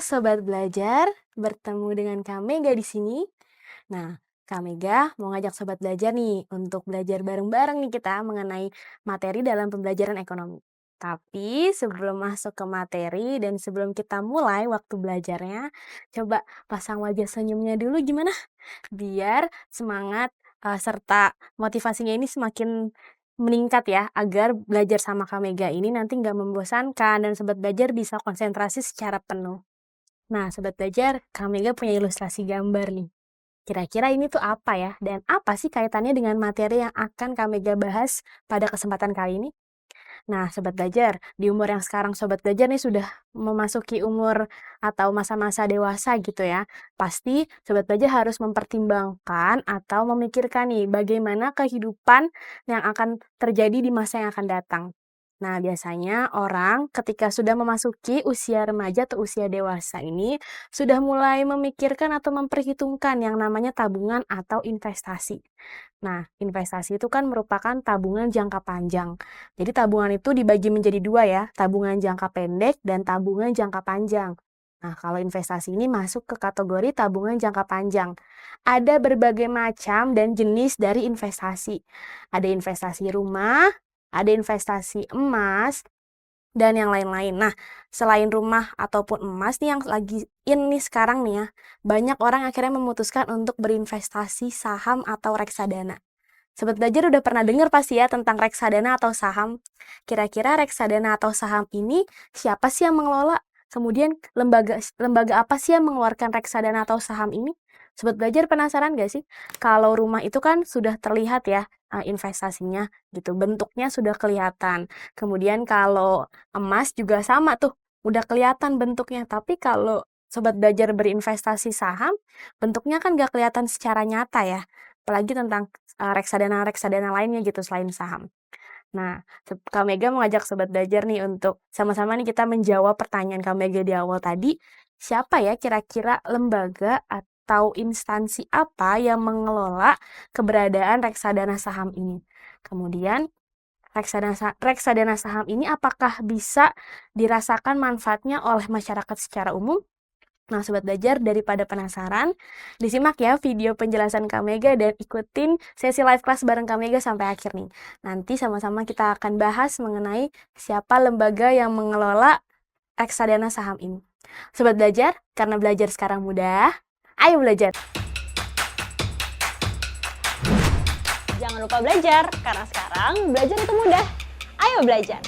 Sobat Belajar, bertemu dengan Kak Mega di sini. Nah, Kak Mega mau ngajak Sobat Belajar nih untuk belajar bareng-bareng nih kita mengenai materi dalam pembelajaran ekonomi. Tapi sebelum masuk ke materi dan sebelum kita mulai waktu belajarnya, coba pasang wajah senyumnya dulu gimana? Biar semangat serta motivasinya ini semakin meningkat ya, agar belajar sama Kak Mega ini nanti nggak membosankan dan Sobat Belajar bisa konsentrasi secara penuh. Nah, Sobat Belajar, Kak Mega punya ilustrasi gambar nih. Kira-kira ini tuh apa ya? Dan apa sih kaitannya dengan materi yang akan Kak Mega bahas pada kesempatan kali ini? Nah, Sobat Belajar, di umur yang sekarang Sobat Belajar nih sudah memasuki umur atau masa-masa dewasa gitu ya. Pasti Sobat Belajar harus mempertimbangkan atau memikirkan nih bagaimana kehidupan yang akan terjadi di masa yang akan datang. Nah, biasanya orang ketika sudah memasuki usia remaja atau usia dewasa ini sudah mulai memikirkan atau memperhitungkan yang namanya tabungan atau investasi. Nah, investasi itu kan merupakan tabungan jangka panjang. Jadi tabungan itu dibagi menjadi dua ya, tabungan jangka pendek dan tabungan jangka panjang. Nah, kalau investasi ini masuk ke kategori tabungan jangka panjang. Ada berbagai macam dan jenis dari investasi. Ada investasi rumah, ada investasi emas, dan yang lain-lain. Nah, selain rumah ataupun emas nih yang lagi in nih sekarang nih ya, banyak orang akhirnya memutuskan untuk berinvestasi saham atau reksadana. Sobat Belajar udah pernah dengar pasti ya tentang reksadana atau saham. Kira-kira reksadana atau saham ini siapa sih yang mengelola? Kemudian lembaga lembaga apa sih yang mengeluarkan reksadana atau saham ini? Sobat Belajar penasaran nggak sih? Kalau rumah itu kan sudah terlihat ya investasinya gitu, bentuknya sudah kelihatan. Kemudian kalau emas juga sama tuh, udah kelihatan bentuknya. Tapi kalau Sobat Belajar berinvestasi saham, bentuknya kan nggak kelihatan secara nyata ya. Apalagi tentang reksadana-reksadana lainnya gitu selain saham. Nah, Kak Mega mengajak Sobat Belajar nih untuk sama-sama nih kita menjawab pertanyaan Kak Mega di awal tadi, siapa ya kira-kira lembaga atau instansi apa yang mengelola keberadaan reksadana saham ini? Kemudian, reksadana saham ini apakah bisa dirasakan manfaatnya oleh masyarakat secara umum? Nah, Sobat Belajar, daripada penasaran, disimak ya video penjelasan Kak Mega dan ikutin sesi live class bareng Kak Mega sampai akhir nih. Nanti sama-sama kita akan bahas mengenai siapa lembaga yang mengelola reksadana saham ini. Sobat Belajar, karena belajar sekarang mudah, ayo belajar! Jangan lupa belajar, karena sekarang belajar itu mudah. Ayo belajar!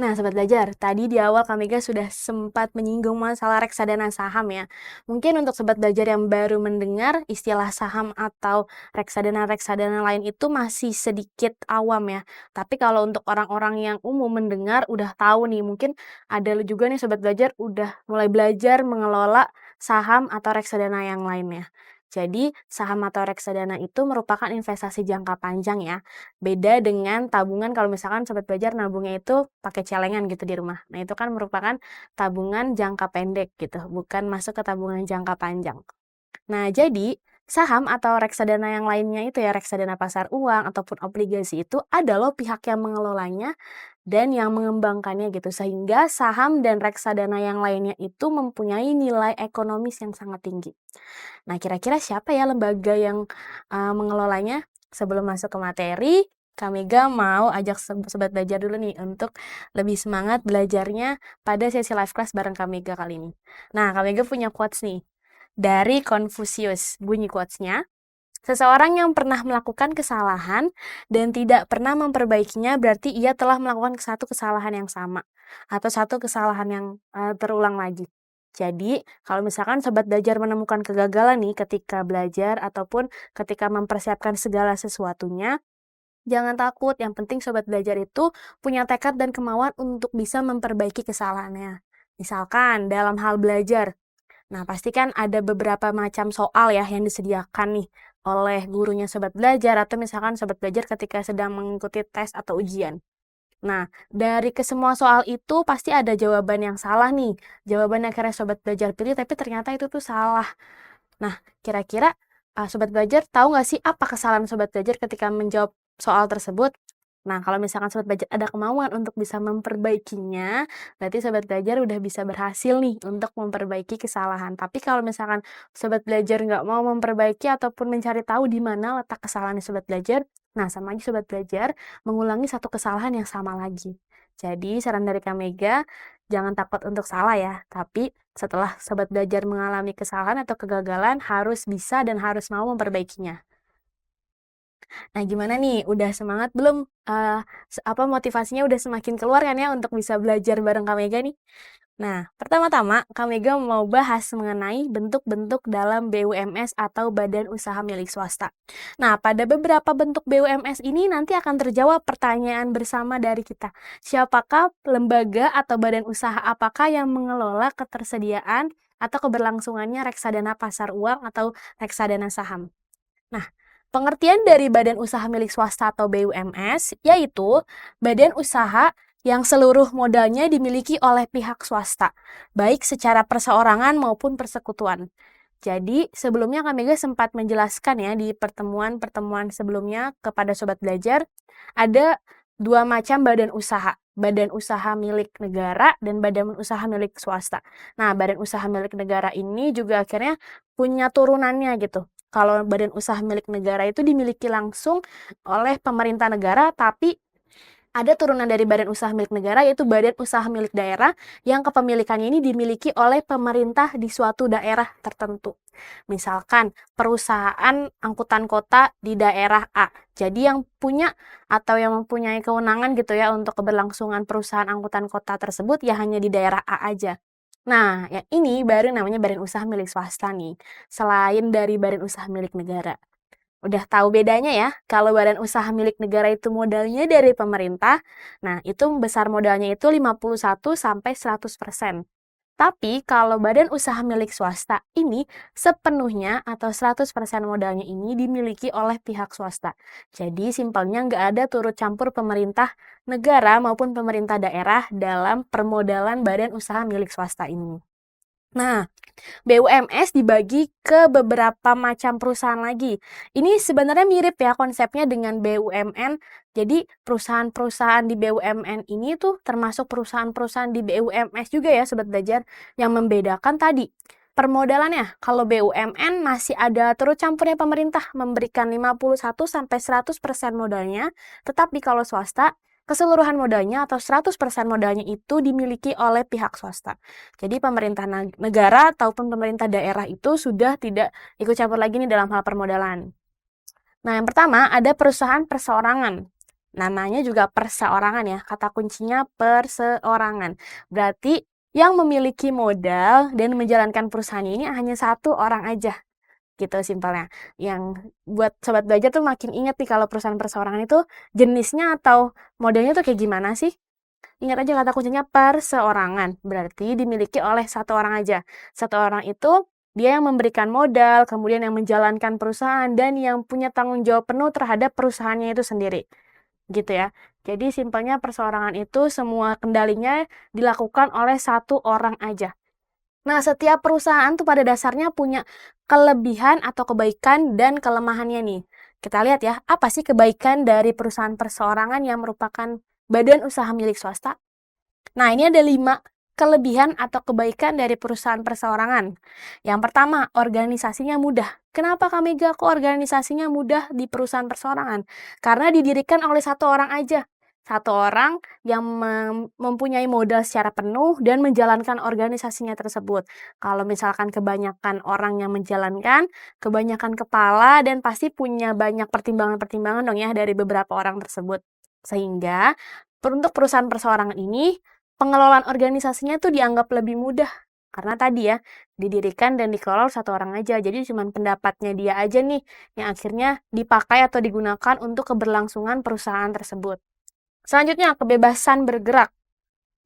Nah, Sobat Belajar, tadi di awal Kak Mega sudah sempat menyinggung masalah reksadana saham ya. Mungkin untuk Sobat Belajar yang baru mendengar istilah saham atau reksadana-reksadana lain itu masih sedikit awam ya. Tapi kalau untuk orang-orang yang umum mendengar udah tahu nih, mungkin ada juga nih Sobat Belajar udah mulai belajar mengelola saham atau reksadana yang lainnya. Jadi, saham atau reksadana itu merupakan investasi jangka panjang ya. Beda dengan tabungan kalau misalkan Sobat Belajar nabungnya itu pakai celengan gitu di rumah. Nah, itu kan merupakan tabungan jangka pendek gitu, bukan masuk ke tabungan jangka panjang. Nah, jadi saham atau reksadana yang lainnya itu ya, reksadana pasar uang ataupun obligasi itu ada loh pihak yang mengelolanya dan yang mengembangkannya gitu. Sehingga saham dan reksadana yang lainnya itu mempunyai nilai ekonomis yang sangat tinggi. Nah, kira-kira siapa ya lembaga yang mengelolanya? Sebelum masuk ke materi, Kak Mega mau ajak Sobat Belajar dulu nih untuk lebih semangat belajarnya pada sesi live class bareng Kak Mega kali ini. Nah, Kak Mega punya quotes nih dari Confucius. Bunyi quotes-nya, seseorang yang pernah melakukan kesalahan dan tidak pernah memperbaikinya berarti ia telah melakukan satu kesalahan yang sama atau satu kesalahan yang terulang lagi. Jadi, kalau misalkan Sobat Belajar menemukan kegagalan nih ketika belajar ataupun ketika mempersiapkan segala sesuatunya, jangan takut, yang penting Sobat Belajar itu punya tekad dan kemauan untuk bisa memperbaiki kesalahannya. Misalkan dalam hal belajar, nah pasti kan ada beberapa macam soal ya yang disediakan nih oleh gurunya Sobat Belajar atau misalkan Sobat Belajar ketika sedang mengikuti tes atau ujian. Nah, dari kesemua soal itu pasti ada jawaban yang salah nih. Jawaban yang akhirnya Sobat Belajar pilih tapi ternyata itu tuh salah. Nah, kira-kira Sobat Belajar tahu nggak sih apa kesalahan Sobat Belajar ketika menjawab soal tersebut? Nah, kalau misalkan sobat belajar ada kemauan untuk bisa memperbaikinya, berarti sobat belajar udah bisa berhasil nih untuk memperbaiki kesalahan. Tapi kalau misalkan sobat belajar nggak mau memperbaiki ataupun mencari tahu di mana letak kesalahan sobat belajar, nah sama aja sobat belajar mengulangi satu kesalahan yang sama lagi. Jadi saran dari Kak Mega, jangan takut untuk salah ya, tapi setelah sobat belajar mengalami kesalahan atau kegagalan harus bisa dan harus mau memperbaikinya. Nah, gimana nih? Udah semangat belum? Motivasinya udah semakin keluar kan ya untuk bisa belajar bareng Kak Mega nih? Nah, pertama-tama Kak Mega mau bahas mengenai bentuk-bentuk dalam BUMS atau badan usaha milik swasta. Nah, pada beberapa bentuk BUMS ini nanti akan terjawab pertanyaan bersama dari kita. Siapakah lembaga atau badan usaha apakah yang mengelola ketersediaan atau keberlangsungannya reksadana pasar uang atau reksadana saham? Nah, pengertian dari badan usaha milik swasta atau BUMS yaitu badan usaha yang seluruh modalnya dimiliki oleh pihak swasta, baik secara perseorangan maupun persekutuan. Jadi, sebelumnya Kak Mega sempat menjelaskan ya di pertemuan-pertemuan sebelumnya kepada sobat belajar, ada dua macam badan usaha milik negara dan badan usaha milik swasta. Nah, badan usaha milik negara ini juga akhirnya punya turunannya gitu. Kalau badan usaha milik negara itu dimiliki langsung oleh pemerintah negara, tapi ada turunan dari badan usaha milik negara yaitu badan usaha milik daerah yang kepemilikannya ini dimiliki oleh pemerintah di suatu daerah tertentu. Misalkan perusahaan angkutan kota di daerah A. Jadi yang punya atau yang mempunyai kewenangan gitu ya untuk keberlangsungan perusahaan angkutan kota tersebut ya hanya di daerah A aja. Nah, yang ini baru namanya badan usaha milik swasta nih, selain dari badan usaha milik negara. Udah tahu bedanya ya, kalau badan usaha milik negara itu modalnya dari pemerintah, nah itu besar modalnya itu 51 sampai 100%. Tapi kalau badan usaha milik swasta ini sepenuhnya atau 100% modalnya ini dimiliki oleh pihak swasta. Jadi simpelnya nggak ada turut campur pemerintah negara maupun pemerintah daerah dalam permodalan badan usaha milik swasta ini. Nah, BUMS dibagi ke beberapa macam perusahaan lagi. Ini sebenarnya mirip ya konsepnya dengan BUMN. Jadi perusahaan-perusahaan di BUMN ini tuh termasuk perusahaan-perusahaan di BUMS juga ya Sobat Belajar. Yang membedakan tadi, permodalannya. Kalau BUMN masih ada turut campurnya pemerintah memberikan 51-100% modalnya. Tetapi kalau swasta, keseluruhan modalnya atau 100% modalnya itu dimiliki oleh pihak swasta. Jadi pemerintah negara ataupun pemerintah daerah itu sudah tidak ikut campur lagi nih dalam hal permodalan. Nah, yang pertama ada perusahaan perseorangan. Namanya juga perseorangan ya, kata kuncinya perseorangan. Berarti yang memiliki modal dan menjalankan perusahaan ini hanya satu orang aja. Gitu simpelnya. Yang buat sobat belajar tuh makin inget nih kalau perusahaan perseorangan itu jenisnya atau modelnya tuh kayak gimana sih? Ingat aja kata kuncinya perseorangan, berarti dimiliki oleh satu orang aja. Satu orang itu dia yang memberikan modal, kemudian yang menjalankan perusahaan, dan yang punya tanggung jawab penuh terhadap perusahaannya itu sendiri. Gitu ya. Jadi simpelnya perseorangan itu semua kendalinya dilakukan oleh satu orang aja. Nah, setiap perusahaan tuh pada dasarnya punya kelebihan atau kebaikan dan kelemahannya nih. Kita lihat ya, apa sih kebaikan dari perusahaan perseorangan yang merupakan badan usaha milik swasta? Nah, ini ada 5 kelebihan atau kebaikan dari perusahaan perseorangan. Yang pertama, organisasinya mudah. Kenapa Kak Mega kok organisasinya mudah di perusahaan perseorangan? Karena didirikan oleh satu orang aja. Satu orang yang mempunyai modal secara penuh dan menjalankan organisasinya tersebut. Kalau misalkan kebanyakan orang yang menjalankan, kebanyakan kepala dan pasti punya banyak pertimbangan-pertimbangan dong ya dari beberapa orang tersebut. Sehingga untuk perusahaan perseorangan ini pengelolaan organisasinya tuh dianggap lebih mudah. Karena tadi ya, didirikan dan dikelola satu orang aja. Jadi cuma pendapatnya dia aja nih yang akhirnya dipakai atau digunakan untuk keberlangsungan perusahaan tersebut. Selanjutnya, kebebasan bergerak.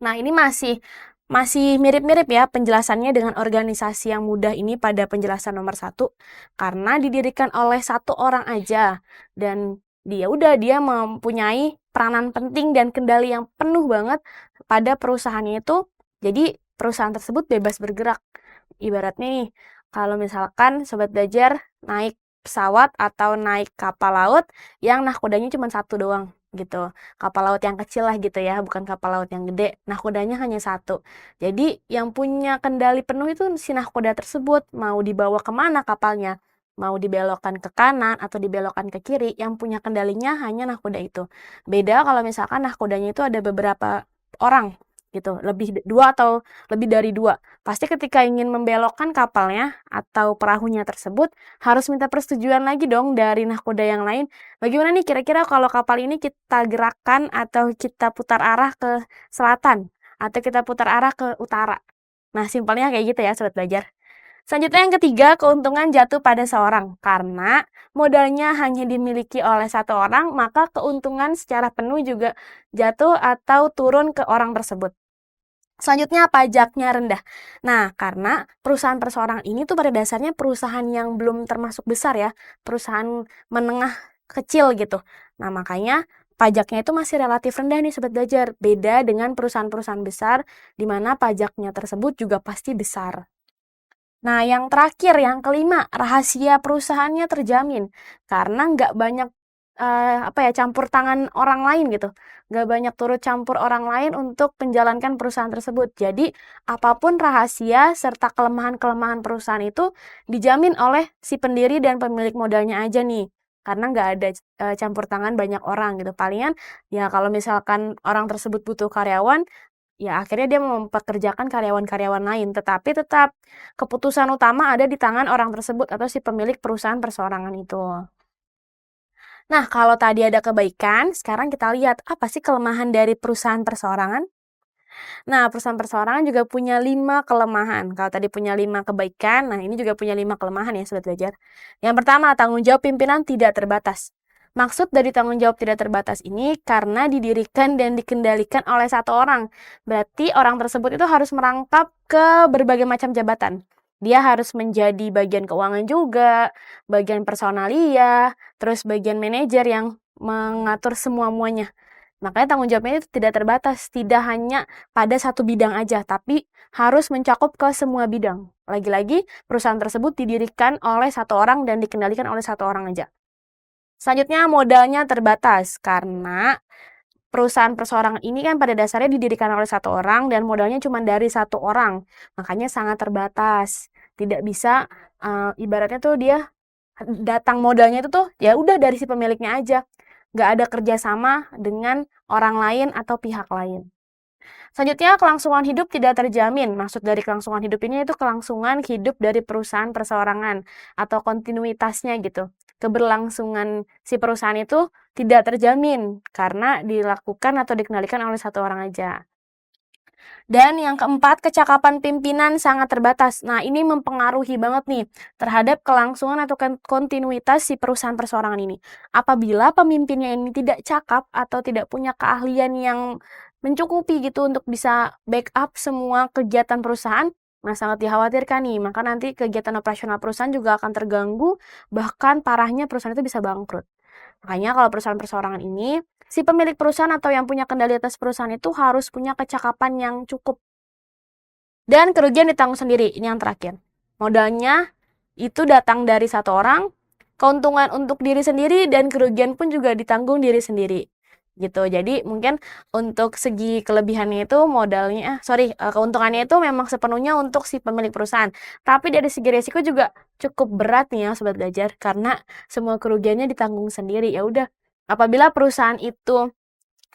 Nah, ini masih mirip-mirip ya penjelasannya dengan organisasi yang mudah ini pada penjelasan nomor 1. Karena didirikan oleh satu orang aja. Dan dia mempunyai peranan penting dan kendali yang penuh banget pada perusahaannya itu. Jadi, perusahaan tersebut bebas bergerak. Ibaratnya nih, kalau misalkan Sobat Belajar naik pesawat atau naik kapal laut yang nahkodanya cuma satu doang. gitu. Kapal laut yang kecil lah gitu ya, bukan kapal laut yang gede. Nahkodanya hanya satu. Jadi yang punya kendali penuh itu si nahkoda tersebut. Mau dibawa kemana kapalnya? Mau dibelokkan ke kanan atau dibelokkan ke kiri, yang punya kendalinya hanya nahkoda itu. Beda kalau misalkan nahkodanya itu ada beberapa orang gitu, dua atau lebih dari dua. Pasti ketika ingin membelokkan kapalnya atau perahunya tersebut, harus minta persetujuan lagi dong dari nahkoda yang lain. Bagaimana nih kira-kira kalau kapal ini kita gerakkan atau kita putar arah ke selatan atau kita putar arah ke utara? Nah, simpelnya kayak gitu ya, sobat belajar. Selanjutnya yang ketiga, keuntungan jatuh pada seorang. Karena modalnya hanya dimiliki oleh satu orang, maka keuntungan secara penuh juga jatuh atau turun ke orang tersebut. Selanjutnya, pajaknya rendah. Nah, karena perusahaan perseorangan ini tuh pada dasarnya perusahaan yang belum termasuk besar ya, perusahaan menengah kecil gitu. Nah, makanya pajaknya itu masih relatif rendah nih Sobat Belajar. Beda dengan perusahaan-perusahaan besar, di mana pajaknya tersebut juga pasti besar. Nah, yang terakhir, yang kelima, rahasia perusahaannya terjamin. Karena nggak banyak campur tangan orang lain gitu. Nggak banyak turut campur orang lain untuk menjalankan perusahaan tersebut. Jadi, apapun rahasia serta kelemahan-kelemahan perusahaan itu dijamin oleh si pendiri dan pemilik modalnya aja nih. Karena nggak ada campur tangan banyak orang gitu. Palingan, ya kalau misalkan orang tersebut butuh karyawan, ya akhirnya dia mempekerjakan karyawan-karyawan lain, tetapi tetap keputusan utama ada di tangan orang tersebut atau si pemilik perusahaan perseorangan itu. Nah, kalau tadi ada kebaikan, sekarang kita lihat apa sih kelemahan dari perusahaan perseorangan? Nah, perusahaan perseorangan juga punya 5 kelemahan. Kalau tadi punya 5 kebaikan, nah ini juga punya 5 kelemahan ya Sobat Belajar. Yang pertama, tanggung jawab pimpinan tidak terbatas. Maksud dari tanggung jawab tidak terbatas ini karena didirikan dan dikendalikan oleh satu orang. Berarti orang tersebut itu harus merangkap ke berbagai macam jabatan. Dia harus menjadi bagian keuangan juga, bagian personalia, terus bagian manajer yang mengatur semua-muanya. Makanya tanggung jawabnya itu tidak terbatas, tidak hanya pada satu bidang aja, tapi harus mencakup ke semua bidang. Lagi-lagi, perusahaan tersebut didirikan oleh satu orang dan dikendalikan oleh satu orang aja. Selanjutnya, modalnya terbatas, karena perusahaan perseorangan ini kan pada dasarnya didirikan oleh satu orang dan modalnya cuma dari satu orang. Makanya sangat terbatas. Tidak bisa, ibaratnya tuh dia datang modalnya itu tuh ya udah dari si pemiliknya aja. Nggak ada kerjasama dengan orang lain atau pihak lain. Selanjutnya, kelangsungan hidup tidak terjamin. Maksud dari kelangsungan hidup ini itu kelangsungan hidup dari perusahaan perseorangan atau kontinuitasnya gitu. Keberlangsungan si perusahaan itu tidak terjamin karena dilakukan atau dikendalikan oleh satu orang aja. Dan yang keempat, kecakapan pimpinan sangat terbatas. Nah, ini mempengaruhi banget nih terhadap kelangsungan atau kontinuitas si perusahaan perseorangan ini. Apabila pemimpinnya ini tidak cakap atau tidak punya keahlian yang mencukupi gitu untuk bisa backup semua kegiatan perusahaan, nah sangat dikhawatirkan nih. Maka nanti kegiatan operasional perusahaan juga akan terganggu, bahkan parahnya perusahaan itu bisa bangkrut. Makanya kalau perusahaan perseorangan ini, si pemilik perusahaan atau yang punya kendali atas perusahaan itu harus punya kecakapan yang cukup. Dan kerugian ditanggung sendiri, ini yang terakhir. Modalnya itu datang dari satu orang, keuntungan untuk diri sendiri, dan kerugian pun juga ditanggung diri sendiri. Gitu. Jadi mungkin untuk segi kelebihannya itu keuntungannya itu memang sepenuhnya untuk si pemilik perusahaan. Tapi dari segi resiko juga cukup berat nih ya Sobat Belajar, karena semua kerugiannya ditanggung sendiri. Ya udah, apabila perusahaan itu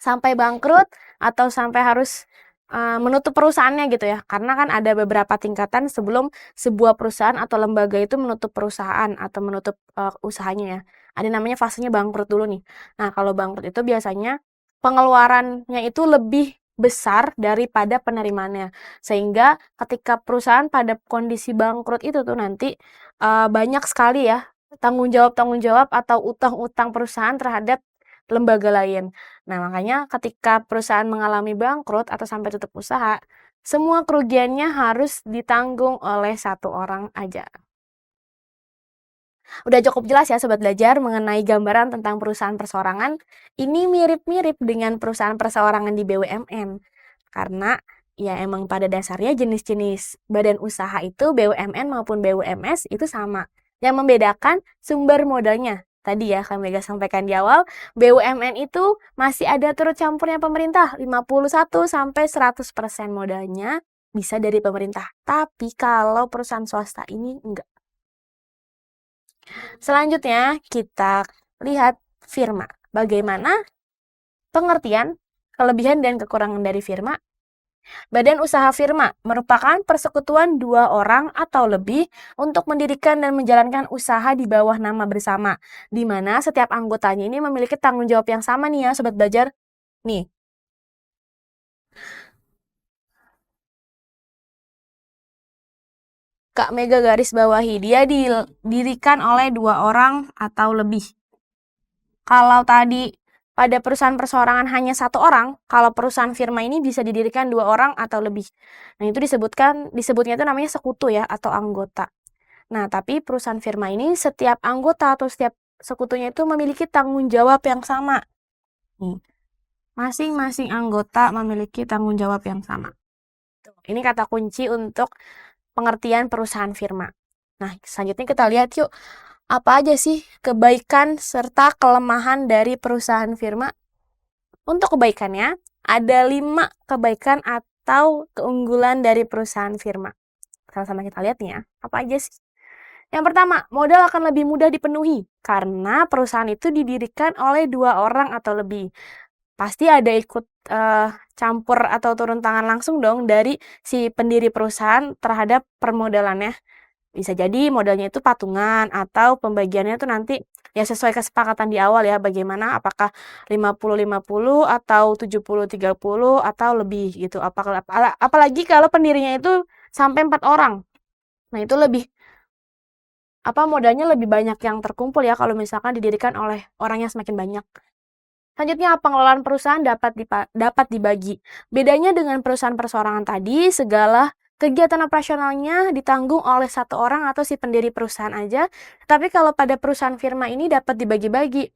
sampai bangkrut atau sampai harus menutup perusahaannya gitu ya, karena kan ada beberapa tingkatan sebelum sebuah perusahaan atau lembaga itu menutup perusahaan atau menutup usahanya ya. Ada namanya fasenya bangkrut dulu nih. Nah, kalau bangkrut itu biasanya pengeluarannya itu lebih besar daripada penerimaannya. Sehingga ketika perusahaan pada kondisi bangkrut itu tuh nanti banyak sekali ya tanggung jawab atau utang-utang perusahaan terhadap lembaga lain. Nah, makanya ketika perusahaan mengalami bangkrut atau sampai tutup usaha, semua kerugiannya harus ditanggung oleh satu orang aja. Udah cukup jelas ya Sobat Belajar mengenai gambaran tentang perusahaan perseorangan. Ini mirip-mirip dengan perusahaan perseorangan di BUMN. Karena ya emang pada dasarnya jenis-jenis badan usaha itu BUMN maupun BUMS itu sama. Yang membedakan sumber modalnya. tadi ya kami Mega sampaikan di awal, BUMN itu masih ada turut campurnya pemerintah, 51-100% modalnya bisa dari pemerintah. Tapi kalau perusahaan swasta ini enggak. Selanjutnya kita lihat firma. Bagaimana pengertian, kelebihan dan kekurangan dari firma? Badan usaha firma merupakan persekutuan dua orang atau lebih untuk mendirikan dan menjalankan usaha di bawah nama bersama, di mana setiap anggotanya ini memiliki tanggung jawab yang sama nih ya, Sobat Belajar. Nih, Kak Mega garis bawahi, dia didirikan oleh dua orang atau lebih. Kalau tadi pada perusahaan perseorangan hanya satu orang, kalau perusahaan firma ini bisa didirikan dua orang atau lebih. Nah, itu disebutnya itu namanya sekutu ya, atau anggota. Nah, tapi perusahaan firma ini setiap anggota atau setiap sekutunya itu memiliki tanggung jawab yang sama. Nih, masing-masing anggota memiliki tanggung jawab yang sama. Ini kata kunci untuk pengertian perusahaan firma. Nah, selanjutnya kita lihat yuk, apa aja sih kebaikan serta kelemahan dari perusahaan firma? Untuk kebaikannya, ada 5 kebaikan atau keunggulan dari perusahaan firma. Sama-sama kita lihat nih ya, apa aja sih? Yang pertama, modal akan lebih mudah dipenuhi karena perusahaan itu didirikan oleh dua orang atau lebih. Pasti ada ikut campur atau turun tangan langsung dong dari si pendiri perusahaan terhadap permodalannya. Bisa jadi modalnya itu patungan atau pembagiannya itu nanti ya sesuai kesepakatan di awal ya, bagaimana apakah 50-50 atau 70-30 atau lebih gitu. Apalagi kalau pendirinya itu sampai 4 orang. Nah, itu modalnya lebih banyak yang terkumpul ya kalau misalkan didirikan oleh orang yang semakin banyak. Selanjutnya, pengelolaan perusahaan dapat dibagi. Bedanya dengan perusahaan perseorangan tadi, segala kegiatan operasionalnya ditanggung oleh satu orang atau si pendiri perusahaan aja. Tapi kalau pada perusahaan firma ini dapat dibagi-bagi.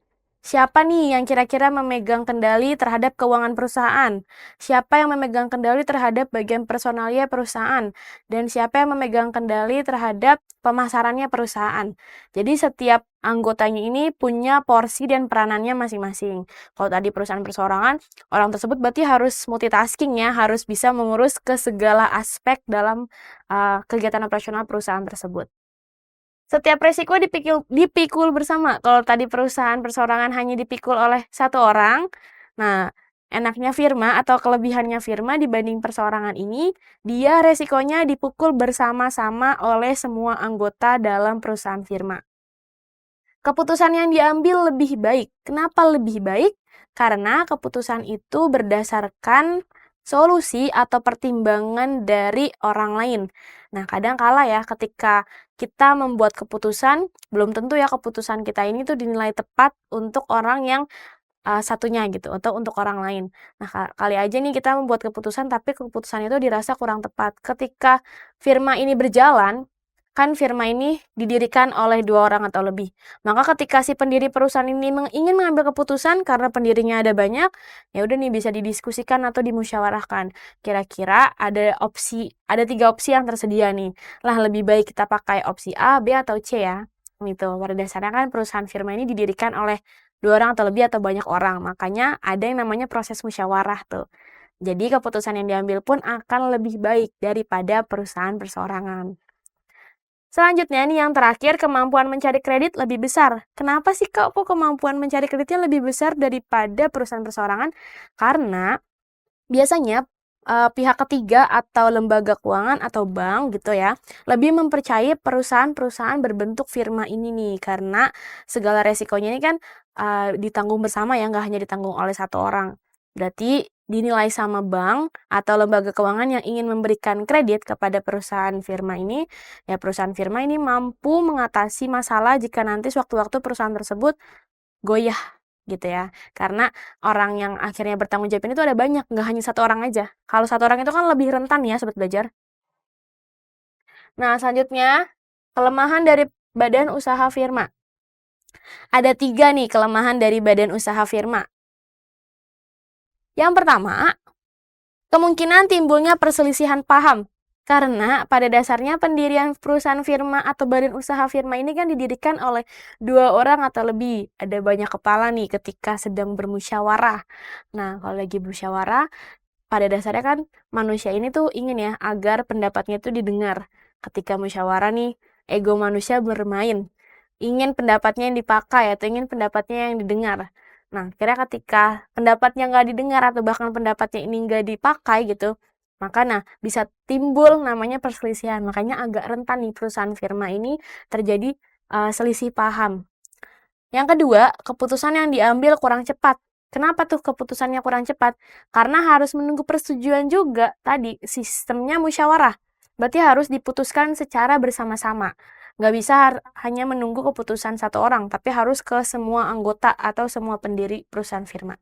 Siapa nih yang kira-kira memegang kendali terhadap keuangan perusahaan? Siapa yang memegang kendali terhadap bagian personalia perusahaan? Dan siapa yang memegang kendali terhadap pemasarannya perusahaan? Jadi setiap anggotanya ini punya porsi dan peranannya masing-masing. Kalau tadi perusahaan perseorangan, orang tersebut berarti harus multitasking ya, harus bisa mengurus ke segala aspek dalam kegiatan operasional perusahaan tersebut. Setiap resiko dipikul bersama. Kalau tadi perusahaan perseorangan hanya dipikul oleh satu orang, nah enaknya firma atau kelebihannya firma dibanding perseorangan ini, dia resikonya dipikul bersama-sama oleh semua anggota dalam perusahaan firma. Keputusan yang diambil lebih baik. Kenapa lebih baik? Karena keputusan itu berdasarkan solusi atau pertimbangan dari orang lain. Nah, kadang kala ya ketika kita membuat keputusan, belum tentu ya keputusan kita ini tuh dinilai tepat untuk orang yang satunya gitu, atau untuk orang lain. Nah, kali aja nih kita membuat keputusan, tapi keputusan itu dirasa kurang tepat. Ketika firma ini berjalan, kan firma ini didirikan oleh dua orang atau lebih. Maka ketika si pendiri perusahaan ini ingin mengambil keputusan karena pendirinya ada banyak, ya udah nih bisa didiskusikan atau dimusyawarahkan. Kira-kira ada 3 opsi yang tersedia nih. Lah lebih baik kita pakai opsi A, B atau C ya. Gitu. Pada dasarnya kan perusahaan firma ini didirikan oleh dua orang atau lebih atau banyak orang. Makanya ada yang namanya proses musyawarah tuh. Jadi keputusan yang diambil pun akan lebih baik daripada perusahaan perseorangan. Selanjutnya nih yang terakhir, kemampuan mencari kredit lebih besar. Kenapa sih kok kemampuan mencari kreditnya lebih besar daripada perusahaan perseorangan? Karena biasanya pihak ketiga atau lembaga keuangan atau bank gitu ya, lebih mempercayai perusahaan-perusahaan berbentuk firma ini nih, karena segala resikonya ini kan ditanggung bersama ya, nggak hanya ditanggung oleh satu orang. Berarti dinilai sama bank atau lembaga keuangan yang ingin memberikan kredit kepada perusahaan firma ini, ya perusahaan firma ini mampu mengatasi masalah jika nanti sewaktu-waktu perusahaan tersebut goyah gitu ya. Karena orang yang akhirnya bertanggung jawab itu ada banyak, nggak hanya satu orang aja. Kalau satu orang itu kan lebih rentan ya Sobat Belajar. Nah, selanjutnya kelemahan dari badan usaha firma. Ada 3 nih kelemahan dari badan usaha firma. Yang pertama, kemungkinan timbulnya perselisihan paham Karena pada dasarnya pendirian perusahaan firma atau badan usaha firma ini kan didirikan oleh 2 orang atau lebih. Ada banyak kepala nih ketika sedang bermusyawarah. Nah, kalau lagi musyawarah, pada dasarnya kan manusia ini tuh ingin ya agar pendapatnya itu didengar. Ketika musyawarah nih, ego manusia bermain. Ingin pendapatnya yang dipakai atau ingin pendapatnya yang didengar. Nah, kira ketika pendapatnya nggak didengar atau bahkan pendapatnya ini nggak dipakai gitu, maka bisa timbul namanya perselisihan. Makanya agak rentan nih perusahaan firma ini terjadi selisih paham. Yang kedua, keputusan yang diambil kurang cepat. Kenapa tuh keputusannya kurang cepat? Karena harus menunggu persetujuan juga tadi, sistemnya musyawarah. Berarti harus diputuskan secara bersama-sama. Nggak bisa hanya menunggu keputusan satu orang, tapi harus ke semua anggota atau semua pendiri perusahaan firma.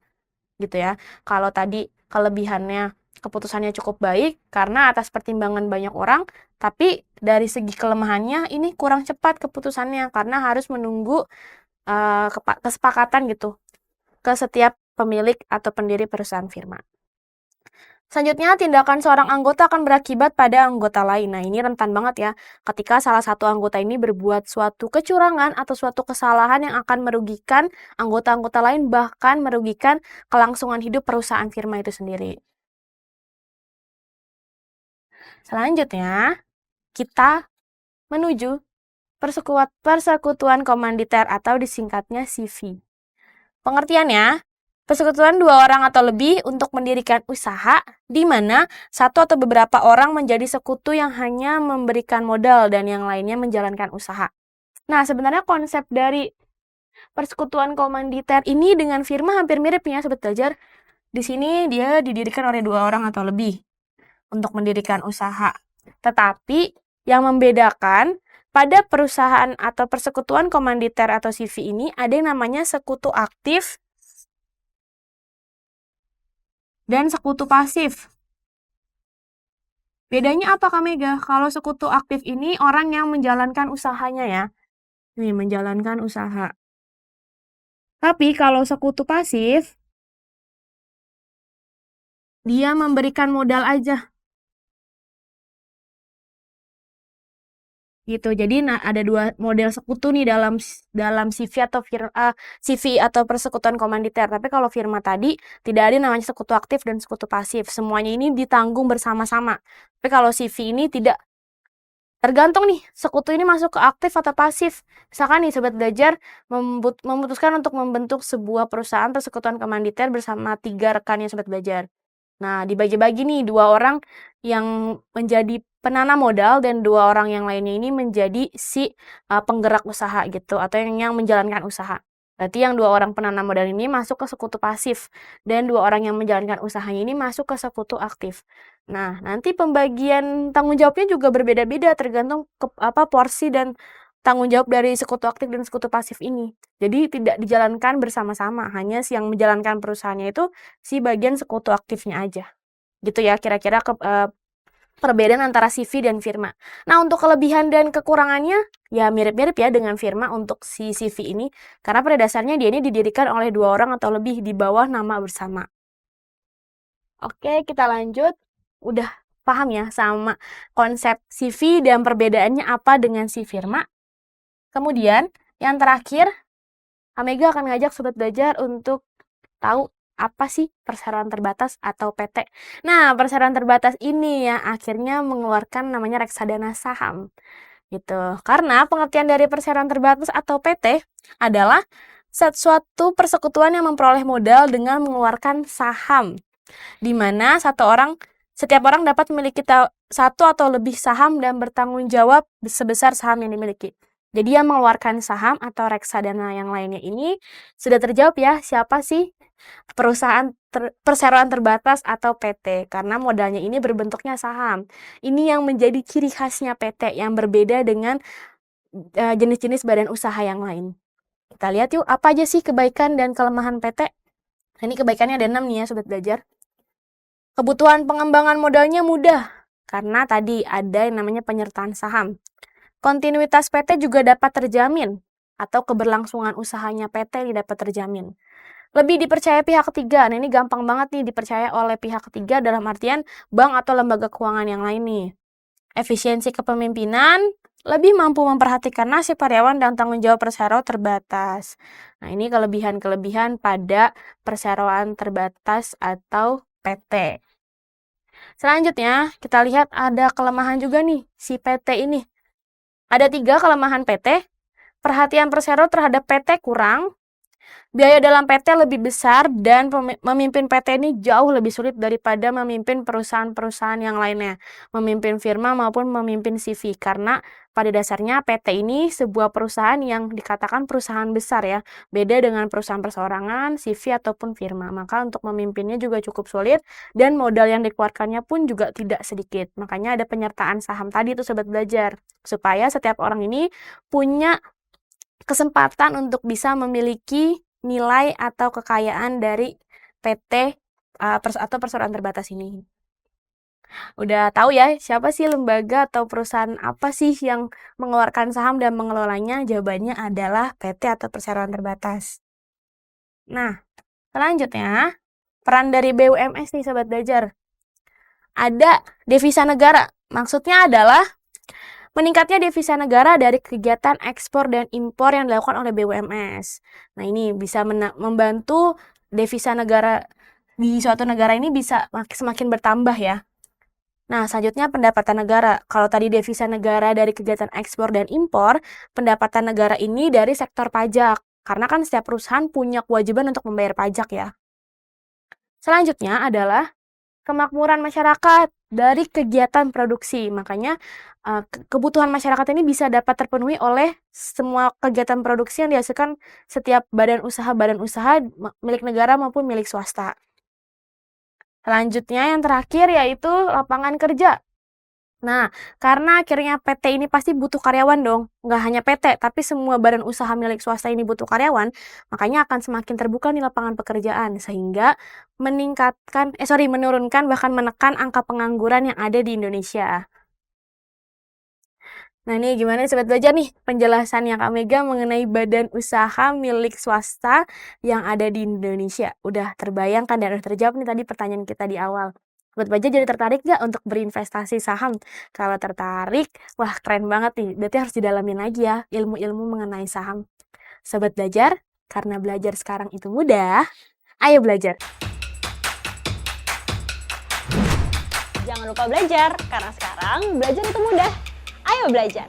Gitu ya. Kalau tadi kelebihannya keputusannya cukup baik karena atas pertimbangan banyak orang, tapi dari segi kelemahannya ini kurang cepat keputusannya karena harus menunggu kesepakatan gitu ke setiap pemilik atau pendiri perusahaan firma. Selanjutnya, tindakan seorang anggota akan berakibat pada anggota lain. Nah, ini rentan banget ya, ketika salah satu anggota ini berbuat suatu kecurangan atau suatu kesalahan yang akan merugikan anggota-anggota lain, bahkan merugikan kelangsungan hidup perusahaan firma itu sendiri. Selanjutnya, kita menuju persekutuan komanditer atau disingkatnya CV. Pengertiannya, persekutuan 2 orang atau lebih untuk mendirikan usaha, di mana satu atau beberapa orang menjadi sekutu yang hanya memberikan modal dan yang lainnya menjalankan usaha. Nah, sebenarnya konsep dari persekutuan komanditer ini dengan firma hampir mirip ya, Sobat Belajar. Di sini dia didirikan oleh 2 orang atau lebih untuk mendirikan usaha. Tetapi yang membedakan pada perusahaan atau persekutuan komanditer atau CV ini ada yang namanya sekutu aktif dan sekutu pasif. Bedanya apa Kak Mega? Kalau sekutu aktif ini orang yang menjalankan usahanya ya. Nih, menjalankan usaha. Tapi kalau sekutu pasif, dia memberikan modal aja. Gitu. Jadi ada 2 model sekutu nih dalam CV atau persekutuan komanditer. Tapi kalau firma tadi tidak ada namanya sekutu aktif dan sekutu pasif. Semuanya ini ditanggung bersama-sama. Tapi kalau CV ini tidak. Tergantung nih, sekutu ini masuk ke aktif atau pasif. Misalkan nih, Sobat Belajar memutuskan untuk membentuk sebuah perusahaan persekutuan komanditer bersama 3 rekannya Sobat Belajar. Nah, dibagi-bagi nih 2 orang yang menjadi penanam modal dan 2 orang yang lainnya ini menjadi penggerak usaha gitu atau yang menjalankan usaha. Berarti yang 2 orang penanam modal ini masuk ke sekutu pasif dan 2 orang yang menjalankan usahanya ini masuk ke sekutu aktif. Nah, nanti pembagian tanggung jawabnya juga berbeda-beda tergantung porsi dan tanggung jawab dari sekutu aktif dan sekutu pasif ini. Jadi tidak dijalankan bersama-sama, hanya yang menjalankan perusahaannya itu si bagian sekutu aktifnya aja. Gitu ya kira-kira perbedaan antara CV dan firma. Nah, untuk kelebihan dan kekurangannya ya mirip-mirip ya dengan firma untuk si CV ini karena pada dasarnya dia ini didirikan oleh 2 orang atau lebih di bawah nama bersama. Oke, kita lanjut. Udah paham ya sama konsep CV dan perbedaannya apa dengan si firma? Kemudian, yang terakhir, Amega akan ngajak Sobat Belajar untuk tahu apa sih perseroan terbatas atau PT. Nah, perseroan terbatas ini yang akhirnya mengeluarkan namanya reksadana saham. Gitu. Karena pengertian dari perseroan terbatas atau PT adalah suatu persekutuan yang memperoleh modal dengan mengeluarkan saham, di mana setiap orang dapat memiliki satu atau lebih saham dan bertanggung jawab sebesar saham yang dimiliki. Jadi yang mengeluarkan saham atau reksadana yang lainnya ini sudah terjawab ya, siapa sih perusahaan perseroan terbatas atau PT, karena modalnya ini berbentuknya saham. Ini yang menjadi ciri khasnya PT yang berbeda dengan jenis-jenis badan usaha yang lain. Kita lihat yuk, apa aja sih kebaikan dan kelemahan PT? Ini kebaikannya ada 6 nih ya, Sobat Belajar. Kebutuhan pengembangan modalnya mudah, karena tadi ada yang namanya penyertaan saham. Kontinuitas PT juga dapat terjamin, atau keberlangsungan usahanya PT dapat terjamin. Lebih dipercaya pihak ketiga. Nah, ini gampang banget nih dipercaya oleh pihak ketiga dalam artian bank atau lembaga keuangan yang lain nih. Efisiensi kepemimpinan lebih mampu memperhatikan nasib karyawan dan tanggung jawab persero terbatas. Nah, ini kelebihan-kelebihan pada perseroan terbatas atau PT. Selanjutnya, kita lihat ada kelemahan juga nih, si PT ini. Ada 3 kelemahan PT. Perhatian persero terhadap PT kurang, biaya dalam PT lebih besar, dan memimpin PT ini jauh lebih sulit daripada memimpin perusahaan-perusahaan yang lainnya, memimpin firma maupun memimpin CV, karena pada dasarnya PT ini sebuah perusahaan yang dikatakan perusahaan besar ya, beda dengan perusahaan perseorangan, CV, ataupun firma. Maka untuk memimpinnya juga cukup sulit, dan modal yang dikeluarkannya pun juga tidak sedikit. Makanya ada penyertaan saham tadi tuh Sobat Belajar, supaya setiap orang ini punya kesempatan untuk bisa memiliki nilai atau kekayaan dari PT atau perseroan terbatas ini. Udah tahu ya siapa sih lembaga atau perusahaan apa sih yang mengeluarkan saham dan mengelolanya? Jawabannya adalah PT atau perseroan terbatas. Nah, selanjutnya peran dari BUMS nih Sobat Belajar. Ada devisa negara. Maksudnya adalah meningkatnya devisa negara dari kegiatan ekspor dan impor yang dilakukan oleh BUMS. Nah, ini bisa membantu devisa negara di suatu negara ini bisa semakin bertambah ya. Nah, selanjutnya pendapatan negara. Kalau tadi devisa negara dari kegiatan ekspor dan impor, pendapatan negara ini dari sektor pajak. Karena kan setiap perusahaan punya kewajiban untuk membayar pajak ya. Selanjutnya adalah kemakmuran masyarakat dari kegiatan produksi. Makanya kebutuhan masyarakat ini bisa dapat terpenuhi oleh semua kegiatan produksi yang dihasilkan setiap badan usaha milik negara maupun milik swasta. Selanjutnya yang terakhir yaitu lapangan kerja. Nah, karena akhirnya PT ini pasti butuh karyawan dong. Nggak hanya PT, tapi semua badan usaha milik swasta ini butuh karyawan, makanya akan semakin terbuka nih lapangan pekerjaan, sehingga menurunkan bahkan menekan angka pengangguran yang ada di Indonesia. Nah, ini gimana Sobat Belajar nih penjelasannya Kak Mega mengenai badan usaha milik swasta yang ada di Indonesia? Udah terbayangkan dan udah terjawab nih tadi pertanyaan kita di awal. Sobat Belajar jadi tertarik nggak untuk berinvestasi saham? Kalau tertarik, wah keren banget nih. Berarti harus didalamin lagi ya ilmu-ilmu mengenai saham. Sobat Belajar, karena belajar sekarang itu mudah, ayo belajar. Jangan lupa belajar, karena sekarang belajar itu mudah. Ayo belajar!